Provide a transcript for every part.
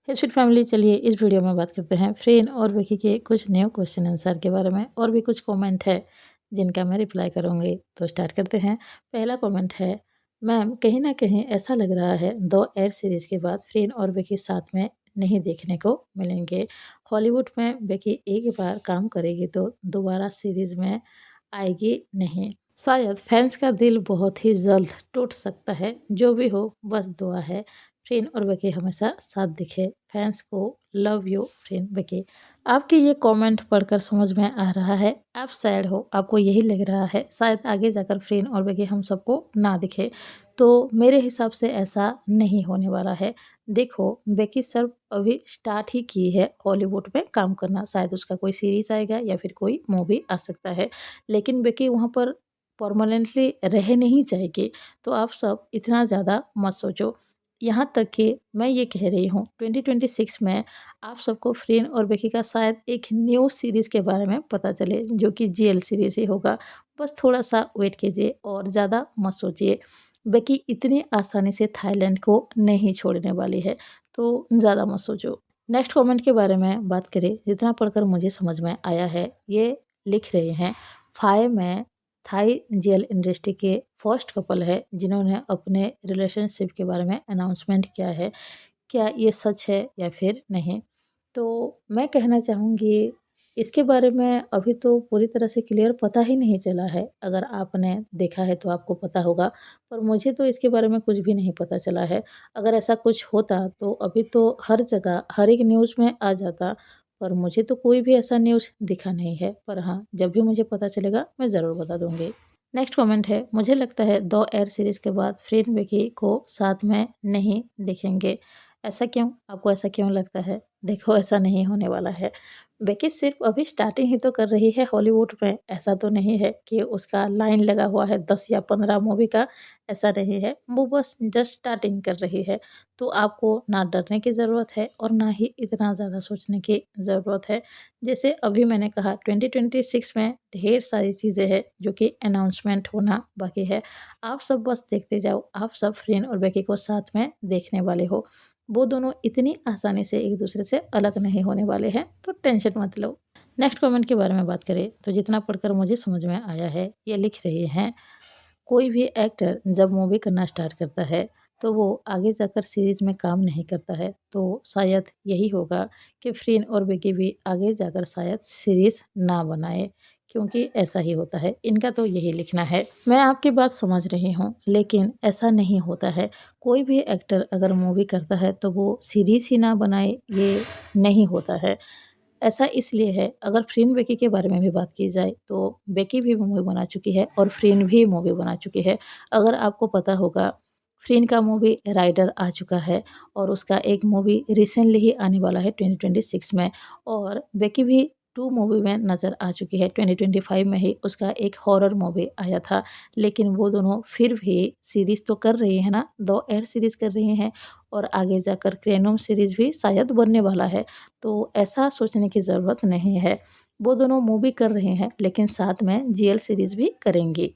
हे sweet family, चलिए इस video में बात करते हैं फ्रेन और विकी के कुछ न्यू क्वेश्चन आंसर के बारे में और भी कुछ कमेंट है जिनका मैं रिप्लाई करूँगी। तो स्टार्ट करते हैं। पहला कमेंट है, मैम कहीं ना कहीं ऐसा लग रहा है दो एयर सीरीज़ के बाद फ्रेन और विकी साथ में नहीं देखने को मिलेंगे। हॉलीवुड में विकी एक बार काम करेगी तो दोबारा सीरीज़ में आएगी नहीं। शायद फैंस का दिल बहुत ही जल्द टूट सकता है। जो भी हो, बस दुआ है फ्रेंड और विकी हमेशा साथ दिखे। फैंस को लव यू फ्रेंड विकी। आपके ये कमेंट पढ़कर समझ में आ रहा है आप सैड हो, आपको यही लग रहा है शायद आगे जाकर फ्रेंड और विकी हम सबको ना दिखे। तो मेरे हिसाब से ऐसा नहीं होने वाला है। देखो, विकी सिर्फ अभी स्टार्ट ही की है हॉलीवुड में काम करना। शायद उसका कोई सीरीज आएगा या फिर कोई मूवी आ सकता है, लेकिन विकी वहाँ पर परमानेंटली रह नहीं जाएगी। तो आप सब इतना ज़्यादा मत सोचो। यहाँ तक कि मैं ये कह रही हूँ 2026 में आप सबको फ्रेंड और विकी का शायद एक न्यू सीरीज़ के बारे में पता चले, जो कि जीएल सीरीज़ ही होगा। बस थोड़ा सा वेट कीजिए और ज़्यादा मत सोचिए। विकी इतनी आसानी से थाईलैंड को नहीं छोड़ने वाली है, तो ज़्यादा मत सोचो। नेक्स्ट कमेंट के बारे में बात करें, जितना पढ़कर मुझे समझ में आया है, ये लिख रहे हैं फाइव में थाई जेल इंडस्ट्री के फर्स्ट कपल है जिन्होंने अपने रिलेशनशिप के बारे में अनाउंसमेंट किया है। क्या ये सच है या फिर नहीं? तो मैं कहना चाहूँगी इसके बारे में अभी तो पूरी तरह से क्लियर पता ही नहीं चला है। अगर आपने देखा है तो आपको पता होगा, पर मुझे तो इसके बारे में कुछ भी नहीं पता चला है। अगर ऐसा कुछ होता तो अभी तो हर जगह हर एक न्यूज़ में आ जाता, पर मुझे तो कोई भी ऐसा न्यूज़ दिखा नहीं है। पर हाँ, जब भी मुझे पता चलेगा मैं ज़रूर बता दूँगी। नेक्स्ट कमेंट है, मुझे लगता है 2 एयर सीरीज़ के बाद फ्रेंड विकी को साथ में नहीं दिखेंगे। ऐसा क्यों? आपको ऐसा क्यों लगता है? देखो, ऐसा नहीं होने वाला है। विकी सिर्फ़ अभी स्टार्टिंग ही तो कर रही है हॉलीवुड में। ऐसा तो नहीं है कि उसका लाइन लगा हुआ है 10 या 15 मूवी का, ऐसा नहीं है। वो बस जस्ट स्टार्टिंग कर रही है। तो आपको ना डरने की ज़रूरत है और ना ही इतना ज़्यादा सोचने की ज़रूरत है। जैसे अभी मैंने कहा 2026 में ढेर सारी चीज़ें हैं जो कि अनाउंसमेंट होना बाकी है। आप सब बस देखते जाओ, आप सब फ्रेंड और विकी को साथ में देखने वाले हो। वो दोनों इतनी आसानी से एक दूसरे से अलग नहीं होने वाले हैं, तो टेंशन मत लो। नेक्स्ट कमेंट के बारे में बात करें तो जितना पढ़कर मुझे समझ में आया है, ये लिख रहे हैं, कोई भी एक्टर जब मूवी करना स्टार्ट करता है तो वो आगे जाकर सीरीज़ में काम नहीं करता है। तो शायद यही होगा कि फ्रेंड और विकी भी आगे जाकर शायद सीरीज़ ना बनाए, क्योंकि ऐसा ही होता है। इनका तो यही लिखना है। मैं आपकी बात समझ रही हूँ, लेकिन ऐसा नहीं होता है। कोई भी एक्टर अगर मूवी करता है तो वो सीरीज़ ही ना बनाए, ये नहीं होता है। ऐसा इसलिए है, अगर फ्रेंड विकी के बारे में भी बात की जाए तो विकी भी मूवी बना चुकी है और फ्रेंड भी मूवी बना चुकी है। अगर आपको पता होगा, फ्रेंड का मूवी राइडर आ चुका है और उसका एक मूवी रिसेंटली ही आने वाला है 2026 में, और विकी भी 2 मूवी में नज़र आ चुकी है। 2025 में ही उसका एक हॉरर मूवी आया था, लेकिन वो दोनों फिर भी सीरीज़ तो कर रही हैं ना, 2 एयर सीरीज़ कर रही हैं और आगे जाकर क्रेनोम सीरीज़ भी शायद बनने वाला है। तो ऐसा सोचने की ज़रूरत नहीं है। वो दोनों मूवी कर रहे हैं, लेकिन साथ में जीएल सीरीज़ भी करेंगी।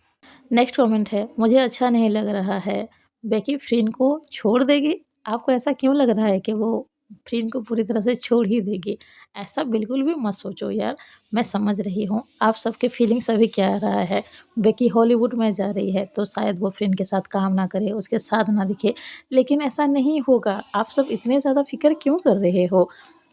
नेक्स्ट कमेंट है, मुझे अच्छा नहीं लग रहा है बेकी फ्रेंड को छोड़ देगी। आपको ऐसा क्यों लग रहा है कि वो फ्रेंड को पूरी तरह से छोड़ ही देगी? ऐसा बिल्कुल भी मत सोचो यार। मैं समझ रही हूँ आप सबके फीलिंग्स अभी क्या आ रहा है। बेकी हॉलीवुड में जा रही है तो शायद वो फ्रेंड के साथ काम ना करे, उसके साथ ना दिखे, लेकिन ऐसा नहीं होगा। आप सब इतने ज़्यादा फ़िक्र क्यों कर रहे हो?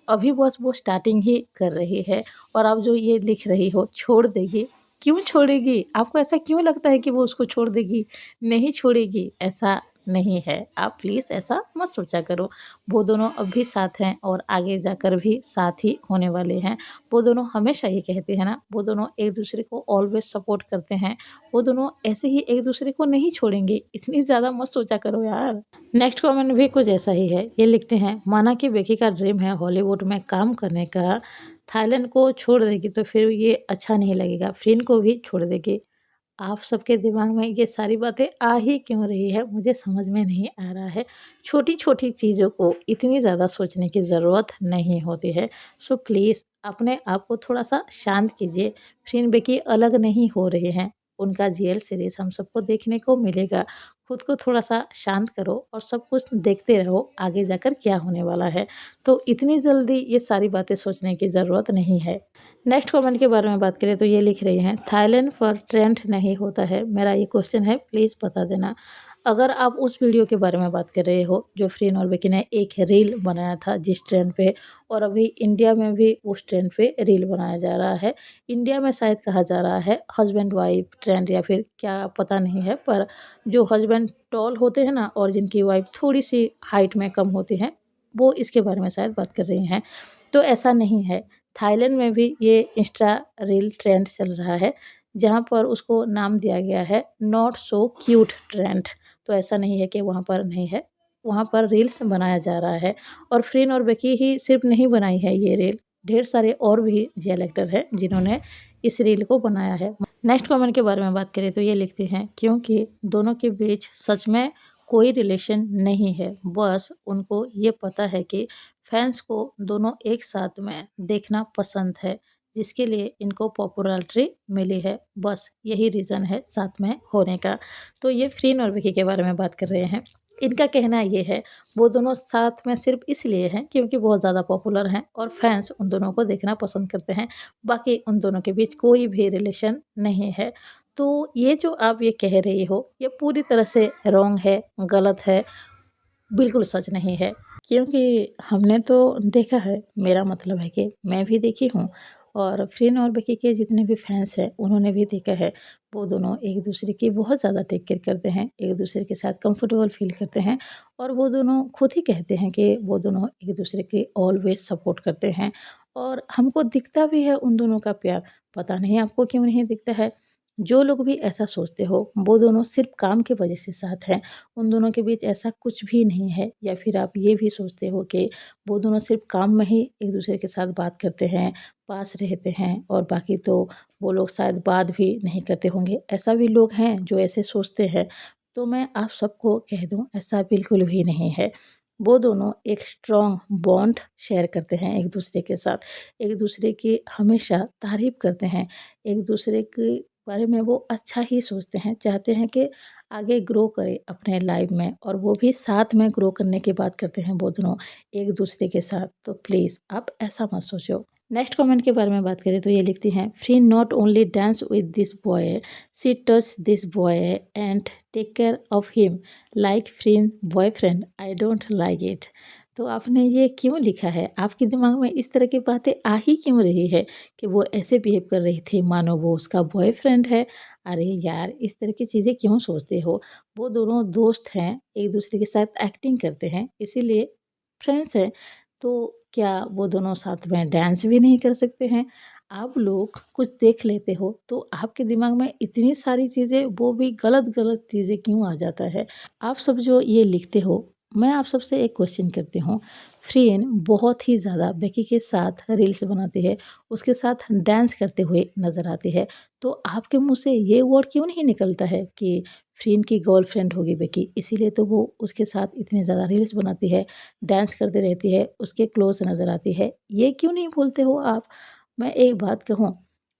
अभी बस वो स्टार्टिंग ही कर रही है। और आप जो ये लिख रही हो छोड़ देगी, क्यों छोड़ेगी? आपको ऐसा क्यों लगता है कि वो उसको छोड़ देगी? नहीं छोड़ेगी, ऐसा नहीं है। आप प्लीज़ ऐसा मत सोचा करो। वो दोनों अब भी साथ हैं और आगे जाकर भी साथ ही होने वाले हैं। वो दोनों हमेशा ये कहते हैं ना, वो दोनों एक-दूसरे को ऑलवेज़ सपोर्ट करते हैं। वो दोनों ऐसे ही एक-दूसरे को नहीं छोड़ेंगे। इतनी ज़्यादा मत सोचा करो यार। नेक्स्ट कमेंट भी कुछ ऐसा ही है। ये लिखते हैं, माना कि बेकी का ड्रीम है हॉलीवुड में काम करने का, थाईलैंड को छोड़ देगी तो फिर ये अच्छा नहीं लगेगा, फ्रेंड को भी छोड़ देगी। आप सबके दिमाग में ये सारी बातें आ ही क्यों रही है, मुझे समझ में नहीं आ रहा है। छोटी-छोटी चीज़ों को इतनी ज़्यादा सोचने की ज़रूरत नहीं होती है। सो प्लीज़ अपने आप को थोड़ा-सा शांत कीजिए। फ्रेंड बेकी अलग नहीं हो रहे हैं। उनका जीएल सीरीज़ हम सबको देखने को मिलेगा। खुद को थोड़ा-सा शांत करो और सब कुछ देखते रहो आगे जाकर क्या होने वाला है। तो इतनी जल्दी ये सारी बातें सोचने की ज़रूरत नहीं है। नेक्स्ट कमेंट के बारे में बात करें तो ये लिख रही हैं, थाईलैंड पर ट्रेंड नहीं होता है। मेरा ये क्वेश्चन है, प्लीज़ बता देना। अगर आप उस वीडियो के बारे में बात कर रहे हो जो फ़रीन और विकी ने एक रील बनाया था जिस ट्रेंड पे, और अभी इंडिया में भी उस ट्रेंड पे रील बनाया जा रहा है। इंडिया में शायद कहा जा रहा है हस्बैंड वाइफ ट्रेंड या फिर क्या पता नहीं है, पर जो हस्बैंड टॉल होते हैं ना और जिनकी वाइफ थोड़ी-सी हाइट में कम होती हैं, वो इसके बारे में शायद बात कर रही हैं। तो ऐसा नहीं है, थाईलैंड में भी ये इंस्टा रील ट्रेंड चल रहा है, जहाँ पर उसको नाम दिया गया है नॉट सो क्यूट ट्रेंड। तो ऐसा नहीं है कि वहाँ पर नहीं है, वहाँ पर रील्स बनाया जा रहा है। और फ़रीन और बेकी ही सिर्फ़ नहीं बनाई है ये रील, ढेर सारे और भी रियल एक्टर हैं जिन्होंने इस रील को बनाया है। नेक्स्ट कमेंट के बारे में बात करें तो ये लिखती हैं, क्योंकि दोनों के बीच सच में कोई रिलेशन नहीं है, बस उनको ये पता है कि फैंस को दोनों एक साथ में देखना पसंद है, जिसके लिए इनको पॉपुलैरिटी मिली है। बस यही रीज़न है साथ में होने का। तो ये फ़रीन और विकी के बारे में बात कर रहे हैं। इनका कहना ये है, वो दोनों साथ में सिर्फ़ इसलिए हैं क्योंकि बहुत ज़्यादा पॉपुलर हैं और फैंस उन दोनों को देखना पसंद करते हैं। बाकी उन दोनों के बीच कोई भी रिलेशन नहीं है। तो ये जो आप ये कह रही हो, ये पूरी तरह से रॉन्ग है, गलत है, बिल्कुल सच नहीं है। क्योंकि हमने तो देखा है, मेरा मतलब है कि मैं भी देखी हूँ और फ़रीन और बेकी के जितने भी फैंस हैं उन्होंने भी देखा है। वो दोनों एक-दूसरे की बहुत ज़्यादा टेक केयर करते हैं, एक-दूसरे के साथ कंफर्टेबल फ़ील करते हैं और वो दोनों खुद ही कहते हैं कि वो दोनों एक-दूसरे की ऑलवेज़ सपोर्ट करते हैं और हमको दिखता भी है उन दोनों का प्यार। पता नहीं आपको क्यों नहीं दिखता है? जो लोग भी ऐसा सोचते हो, वो दोनों सिर्फ़ काम की वजह से साथ हैं। उन दोनों के बीच ऐसा कुछ भी नहीं है, या फिर आप ये भी सोचते हो कि वो दोनों सिर्फ़ काम में ही एक-दूसरे के साथ बात करते हैं, पास रहते हैं और बाकी तो वो लोग शायद बात भी नहीं करते होंगे। ऐसा भी लोग हैं जो ऐसे सोचते हैं। तो मैं आप सबको कह दूँ, ऐसा बिल्कुल भी नहीं है। वो दोनों एक स्ट्रॉन्ग बॉन्ड शेयर करते हैं एक-दूसरे के साथ। एक-दूसरे की हमेशा तारीफ़ करते हैं। एक-दूसरे के बारे में वो अच्छा ही सोचते हैं, चाहते हैं कि आगे ग्रो करे अपने लाइफ में, और वो भी साथ में ग्रो करने की बात करते हैं वो दोनों एक दूसरे के साथ। तो प्लीज़ आप ऐसा मत सोचो। नेक्स्ट कमेंट के बारे में बात करें तो ये लिखती हैं, free not only dance with this boy, see touch this boy and take care of him like friend boyfriend, I don't like it. तो आपने ये क्यों लिखा है? आपके दिमाग में इस तरह की बातें आ ही क्यों रही है कि वो ऐसे बिहेव कर रही थी मानो वो उसका बॉयफ्रेंड है? अरे यार, इस तरह की चीज़ें क्यों सोचते हो? वो दोनों दोस्त हैं, एक-दूसरे के साथ एक्टिंग करते हैं, इसीलिए फ्रेंड्स हैं। तो क्या वो दोनों साथ में डांस भी नहीं कर सकते हैं? आप लोग कुछ देख लेते हो, तो आपके दिमाग में इतनी सारी चीज़ें, वो भी गलत-गलत चीज़ें क्यों आ जाता है? आप सब जो ये लिखते हो, मैं आप सबसे एक क्वेश्चन करती हूँ। फ़्रेंड बहुत ही ज़्यादा बेकी के साथ रील्स बनाती है, उसके साथ डांस करते हुए नज़र आती है। तो आपके मुँह से ये वर्ड क्यों नहीं निकलता है कि फ़्रेंड की गर्लफ्रेंड होगी बेकी, इसीलिए तो वो उसके साथ इतने ज़्यादा रील्स बनाती है, डांस करती रहती है, उसके क्लोज़ नज़र आती है। ये क्यों नहीं बोलते हो आप? मैं एक बात कहूँ,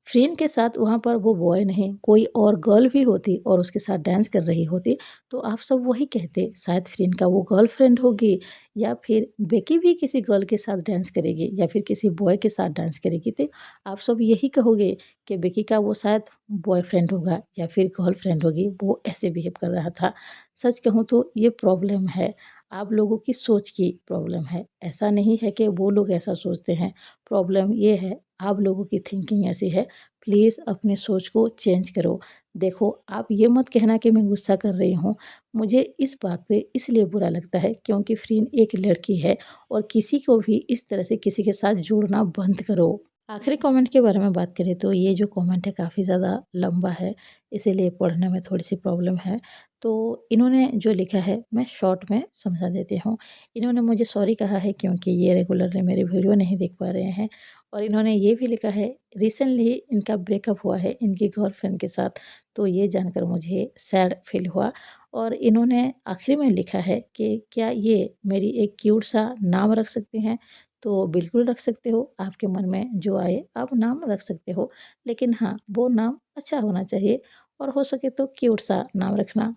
फ़्रेंड के साथ वहाँ पर वो बॉय नहीं, कोई और गर्ल भी होती और उसके साथ डांस कर रही होती, तो आप सब वही कहते, शायद फ़्रेंड का वो गर्लफ्रेंड होगी, या फिर बेकी भी किसी गर्ल के साथ डांस करेगी या फिर किसी बॉय के साथ डांस करेगी, तो आप सब यही कहोगे कि बेकी का वो शायद बॉयफ्रेंड होगा या फिर गर्लफ्रेंड होगी, वो ऐसे बिहेव कर रहा था। सच कहूँ तो ये प्रॉब्लम है, आप लोगों की सोच की प्रॉब्लम है। ऐसा नहीं है कि वो लोग ऐसा सोचते हैं, प्रॉब्लम ये है आप लोगों की थिंकिंग ऐसी है। प्लीज़ अपनी सोच को चेंज करो। देखो, आप ये मत कहना कि मैं गुस्सा कर रही हूँ। मुझे इस बात पे इसलिए बुरा लगता है क्योंकि फ़्रीन एक लड़की है और किसी को भी इस तरह से किसी के साथ जोड़ना बंद करो। आखिरी कमेंट के बारे में बात करें तो ये जो कमेंट है काफ़ी ज़्यादा लंबा है, इसीलिए पढ़ने में थोड़ी-सी प्रॉब्लम है। तो इन्होंने जो लिखा है मैं शॉर्ट में समझा देती हूँ। इन्होंने मुझे सॉरी कहा है क्योंकि ये रेगुलरली मेरी वीडियो नहीं देख पा रहे हैं, और इन्होंने ये भी लिखा है रिसेंटली इनका ब्रेकअप हुआ है इनकी गर्लफ्रेंड के साथ, तो ये जानकर मुझे सैड फील हुआ। और इन्होंने आखिरी में लिखा है कि क्या ये मेरी एक क्यूट सा नाम रख सकते हैं? तो बिल्कुल रख सकते हो, आपके मन में जो आए आप नाम रख सकते हो, लेकिन हाँ, वो नाम अच्छा होना चाहिए और हो सके तो क्यूट सा नाम रखना।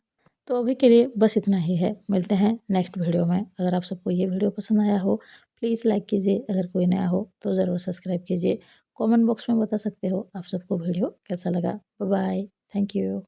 तो अभी के लिए बस इतना ही है, मिलते हैं नेक्स्ट वीडियो में। अगर आप सबको ये वीडियो पसंद आया हो प्लीज़ लाइक कीजिए, अगर कोई नया हो तो ज़रूर सब्सक्राइब कीजिए। कमेंट बॉक्स में बता सकते हो आप सबको वीडियो कैसा लगा। Bye bye, thank you.